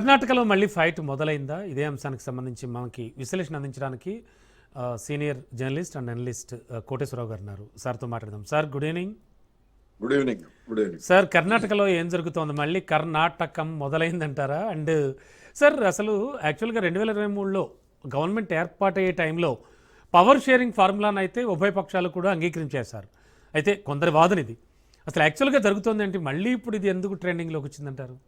కర్ణాటకలో మళ్ళీ ఫైట్ మొదలైందా? ఇదే అంశానికి సంబంధించి మనకి విశ్లేషణ అందించడానికి senior journalist and analyst Koteswararao గారు ఉన్నారు. సార్తో మాట్లాడదాం. Sir good evening. Good evening. Good evening sir, కర్ణాటకలో ఏం జరుగుతోంది? మళ్ళీ కర్ణాటకం మొదలైందంటారా? అండ్ సార్, అసలు యాక్చువల్గా 2023లో గవర్నమెంట్ ఏర్పాటయ్యే టైంలో పవర్ షేరింగ్ ఫార్ములాను అయితే ఉభయ పక్షాలు కూడా అంగీకరించేశారు. అయితే కొందరి వాదన ఇది. అసలు యాక్చువల్గా జరుగుతోంది ఏంటి? మళ్ళీ ఇప్పుడు ఇది ఎందుకు ట్రెండింగ్లోకి వచ్చిందంటారు?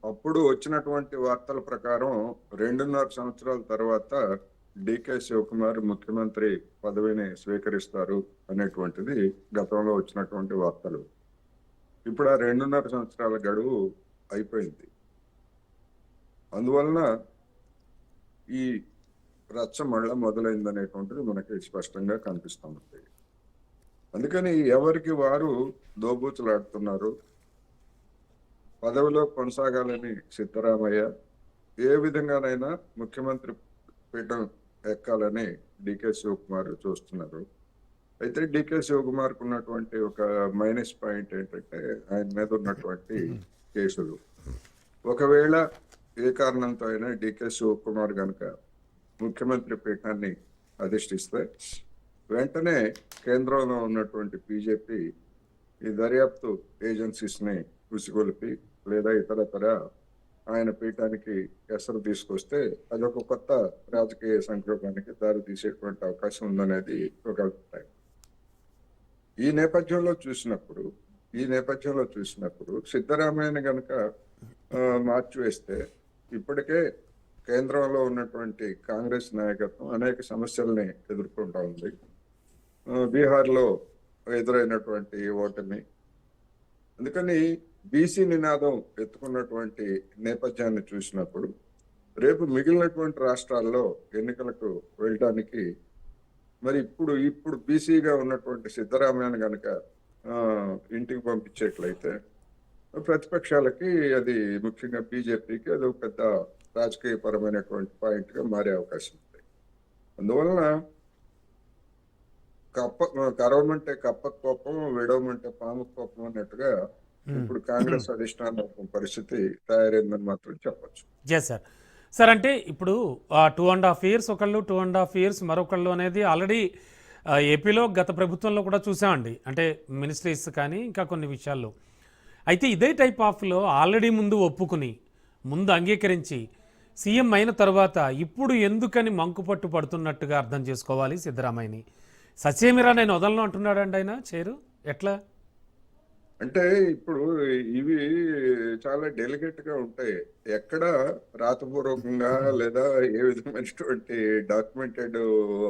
అప్పుడు వచ్చినటువంటి వార్తల ప్రకారం 2.5 సంవత్సరాల తర్వాత డికే శివకుమార్ ముఖ్యమంత్రి పదవిని స్వీకరిస్తారు అనేటువంటిది గతంలో వచ్చినటువంటి వార్తలు. ఇప్పుడు ఆ 2.5 సంవత్సరాల గడువు అయిపోయింది. అందువలన ఈ రచ్చ మళ్ళా మొదలైందనేటువంటిది మనకి స్పష్టంగా కనిపిస్తుంది. అందుకని ఎవరికి వారు దోబూచులాడుతున్నారు. పదవిలో కొనసాగాలని సిద్ధరామయ్య, ఏ విధంగానైనా ముఖ్యమంత్రి పీఠం ఎక్కాలని డికే శివకుమార్ చూస్తున్నారు. అయితే డికే శివకుమార్కు ఉన్నటువంటి ఒక మైనస్ పాయింట్ ఏంటంటే ఆయన మీద ఉన్నటువంటి కేసులు. ఒకవేళ ఏ కారణంతో అయినా డికే శివకుమార్ కనుక ముఖ్యమంత్రి పీఠాన్ని అధిష్ఠిస్తే వెంటనే కేంద్రంలో ఉన్నటువంటి బీజేపీ ఈ దర్యాప్తు ఏజెన్సీస్ ని ఉసిగొలిపి లేదా ఇతరతర ఆయన పీఠానికి ఎసరు తీసుకొస్తే అదొక కొత్త రాజకీయ సంక్షోభానికి దారి తీసేటువంటి అవకాశం ఉందనేది ఒక అభిప్రాయం. ఈ నేపథ్యంలో చూసినప్పుడు సిద్ధరామయ్యని గనక మార్చివేస్తే ఇప్పటికే కేంద్రంలో ఉన్నటువంటి కాంగ్రెస్ నాయకత్వం అనేక సమస్యల్ని ఎదుర్కొంటా ఉంది. బీహార్లో ఎదురైనటువంటి ఓటమి, అందుకని బీసీ నినాదం ఎత్తుకున్నటువంటి నేపథ్యాన్ని చూసినప్పుడు రేపు మిగిలినటువంటి రాష్ట్రాల్లో ఎన్నికలకు వెళ్ళడానికి మరి ఇప్పుడు బీసీగా ఉన్నటువంటి సిద్ధరామయ్యను కనుక ఇంటికి పంపించేట్లయితే ప్రతిపక్షాలకి అది, ముఖ్యంగా బీజేపీకి అది ఒక పెద్ద రాజకీయ పరమైనటువంటి పాయింట్ గా మారే అవకాశం ఉంది. అందువలన కరవమంటే కప్ప కోపం, విడవమంటే పాము కోపం అన్నట్టుగా ఇప్పుడు కాంగ్రెస్ అధిష్టాన పరిస్థితి తయారైందని మాత్రం చెప్పచ్చు. సార్, అంటే ఇప్పుడు 2.5 years ఒకళ్ళు, 2.5 years మరొకళ్ళు అనేది ఆల్రెడీ ఏపీలో గత ప్రభుత్వంలో కూడా చూసామండి. అంటే మినిస్ట్రీస్ కానీ ఇంకా కొన్ని విషయాల్లో. అయితే ఇదే టైప్ ఆఫ్లో ఆల్రెడీ ముందు ఒప్పుకుని ముందు అంగీకరించి సీఎం అయిన తర్వాత ఇప్పుడు ఎందుకని మంకుపట్టు పడుతున్నట్టుగా అర్థం చేసుకోవాలి సిద్ధరామయ్యని? ససేమిరా నేను వదలను అంటున్నాడండి ఆయన చేరు. ఎట్లా అంటే ఇప్పుడు ఇవి చాలా డెలికేట్ గా ఉంటాయి. ఎక్కడ రాతపూర్వకంగా లేదా ఏ విధమైనటువంటి డాక్యుమెంటెడ్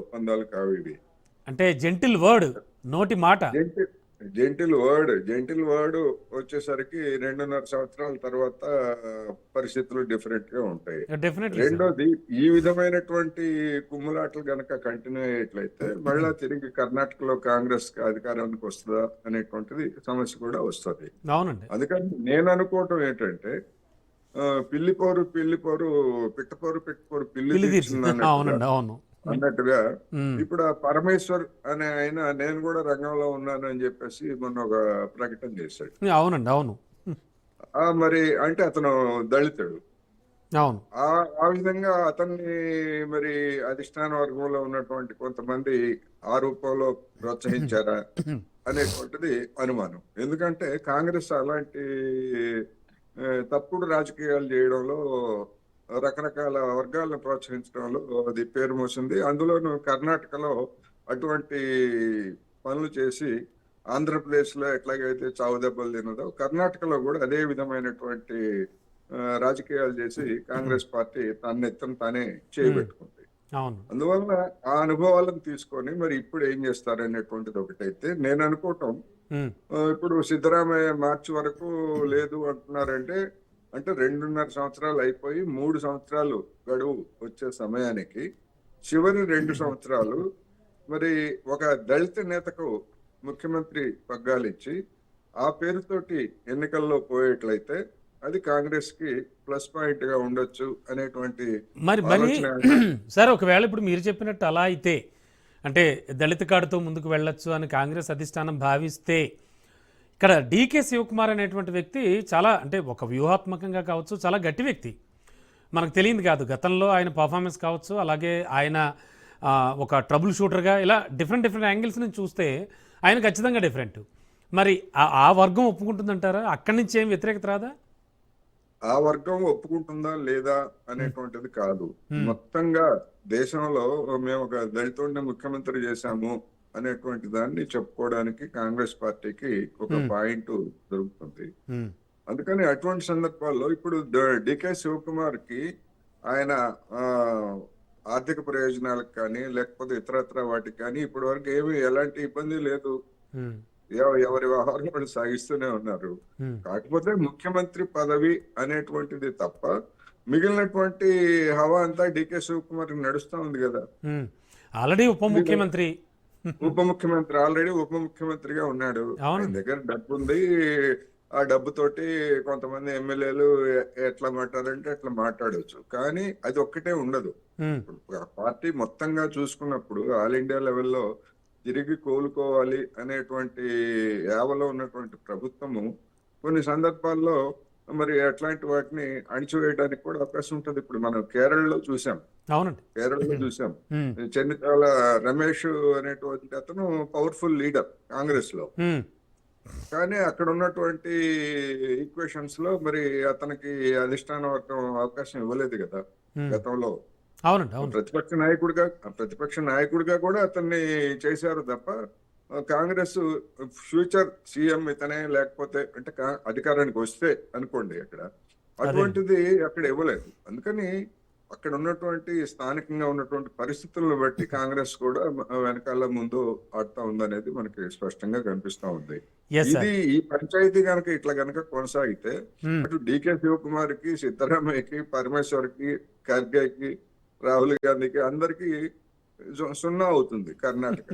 ఒప్పందాలు కావు ఇవి. అంటే జెంటిల్ వర్డ్, నోటి మాట, జెంటిల్ వర్డ్ వచ్చేసరికి 2.5 సంవత్సరాల తర్వాత పరిస్థితులు డిఫరెంట్ గా ఉంటాయి. రెండోది, ఈ విధమైనటువంటి కుమ్ములాటలు గనక కంటిన్యూ అయ్యేట్లయితే మళ్ళా తిరిగి కర్ణాటకలో కాంగ్రెస్ అధికారానికి వస్తుందా అనేటువంటిది సమస్య కూడా వస్తుంది. అందుకని నేను అనుకోవటం ఏంటంటే పిల్లిపోరు పిట్టపోరు పిల్లి అన్నట్టుగా ఇప్పుడు ఆ పరమేశ్వర్ అనే ఆయన నేను కూడా రంగంలో ఉన్నాను అని చెప్పేసి మొన్న ఒక ప్రకటన చేశాడు. అవును. మరి అంటే అతను దళితుడు. అవును. ఆ విధంగా అతన్ని మరి అధిష్టాన వర్గంలో ఉన్నటువంటి కొంతమంది ఆ రూపంలో ప్రోత్సహించారా అనేటువంటిది అనుమానం. ఎందుకంటే కాంగ్రెస్ అలాంటి తప్పుడు రాజకీయాలు చేయడంలో, రకరకాల వర్గాలను ప్రోత్సహించడంలో అది పేరు మోసింది. అందులోనూ కర్ణాటకలో అటువంటి పనులు చేసి ఆంధ్రప్రదేశ్ లో ఎట్లాగైతే చావు దెబ్బలు తిన్నదో కర్ణాటకలో కూడా అదే విధమైనటువంటి రాజకీయాలు చేసి కాంగ్రెస్ పార్టీ తన ఎత్తున తానే చేయబెట్టుకుంది. అందువల్ల ఆ అనుభవాలను తీసుకొని మరి ఇప్పుడు ఏం చేస్తారనేటువంటిది ఒకటైతే నేను అనుకోవటం, ఇప్పుడు సిద్ధరామయ్య మార్చి వరకు లేదు అంటున్నారంటే, అంటే 2.5 సంవత్సరాలు అయిపోయి 3 సంవత్సరాలు గడువు వచ్చే సమయానికి చివరి 2 సంవత్సరాలు మరి ఒక దళిత నేతకు ముఖ్యమంత్రి పగ్గాలిచ్చి ఆ పేరుతోటి ఎన్నికల్లో పోయేట్లయితే అది కాంగ్రెస్ కి ప్లస్ పాయింట్ గా ఉండొచ్చు అనేటువంటి మరి సార్, ఒకవేళ ఇప్పుడు మీరు చెప్పినట్టు అలా అయితే, అంటే దళిత కార్డుతో ముందుకు వెళ్ళొచ్చు అని కాంగ్రెస్ అధిష్టానం భావిస్తే ఇక్కడ డీకే శివకుమార్ అనేటువంటి వ్యక్తి చాలా అంటే ఒక వ్యూహాత్మకంగా కావచ్చు చాలా గట్టి వ్యక్తి. మనకు తెలియంది కాదు. గతంలో ఆయన పర్ఫార్మెన్స్ కావచ్చు, అలాగే ఆయన ఒక ట్రబుల్ షూటర్గా ఇలా డిఫరెంట్ డిఫరెంట్ యాంగిల్స్ నుంచి చూస్తే ఆయన ఖచ్చితంగా డిఫరెంట్. మరి ఆ వర్గం ఒప్పుకుంటుందంటారా? అక్కడి నుంచి ఏం వ్యతిరేకత రాదా? ఆ వర్గం ఒప్పుకుంటుందా లేదా అనేటువంటిది కాదు. మొత్తంగా దేశంలో మేము ఒక దళితుడిని ముఖ్యమంత్రి చేశాము అనేటువంటి దాన్ని చెప్పుకోవడానికి కాంగ్రెస్ పార్టీకి ఒక పాయింట్ దొరుకుతుంది. అందుకని అటువంటి సందర్భాల్లో ఇప్పుడు డికే శివకుమార్ కి ఆయన ఆర్థిక ప్రయోజనాలకు కానీ లేకపోతే ఇతరత్ర వాటికి కానీ ఇప్పటి వరకు ఏమి ఎలాంటి ఇబ్బంది లేదు. ఎవరి వ్యవహారం వాళ్ళు సాగిస్తూనే ఉన్నారు. కాకపోతే ముఖ్యమంత్రి పదవి అనేటువంటిది తప్ప మిగిలినటువంటి హవా అంతా డికే శివకుమార్ నడుస్తా ఉంది కదా. ఆల్రెడీ ఉప ముఖ్యమంత్రి ఆల్రెడీ ఉప ముఖ్యమంత్రిగా ఉన్నాడు. ఆయన దగ్గర డబ్బు ఉంది. ఆ డబ్బుతోటి కొంతమంది ఎమ్మెల్యేలు ఎట్లా మాట్లాడారంటే అట్లా మాట్లాడవచ్చు. కానీ అది ఒక్కటే ఉండదు. పార్టీ మొత్తంగా చూసుకున్నప్పుడు ఆల్ ఇండియా లెవెల్లో తిరిగి కోలుకోవాలి అనేటువంటి యావలో ఉన్నటువంటి ప్రభుత్వము కొన్ని సందర్భాల్లో మరి అట్లాంటి వాటిని అణిచివేయడానికి కూడా అవకాశం ఉంటుంది. ఇప్పుడు మనం కేరళలో చూసాం. చెన్నితాల రమేష్ అనేటువంటి అతను పవర్ఫుల్ లీడర్ కాంగ్రెస్ లో. కానీ అక్కడ ఉన్నటువంటి ఈక్వేషన్స్ లో మరి అతనికి అధిష్టాన వర్గం అవకాశం ఇవ్వలేదు కదా గతంలో. ప్రతిపక్ష నాయకుడిగా కూడా అతన్ని చేశారు తప్ప కాంగ్రెస్ ఫ్యూచర్ సీఎం ఇతనే లేకపోతే అంటే అధికారానికి వస్తే అనుకోండి అక్కడ అటువంటిది అక్కడ ఇవ్వలేదు. అందుకని అక్కడ ఉన్నటువంటి స్థానికంగా ఉన్నటువంటి పరిస్థితులను బట్టి కాంగ్రెస్ కూడా వెనకాల ముందు ఆడుతా ఉందనేది మనకి స్పష్టంగా కనిపిస్తా ఉంది. ఈ పంచాయతీ గనక ఇట్లా గనక కొనసాగితే అటు డికే శివకుమార్ కి, సిద్ధరామయ్యకి, పరమేశ్వర్కి, ఖర్గేకి, రాహుల్ గాంధీకి అందరికి 0 అవుతుంది కర్ణాటక.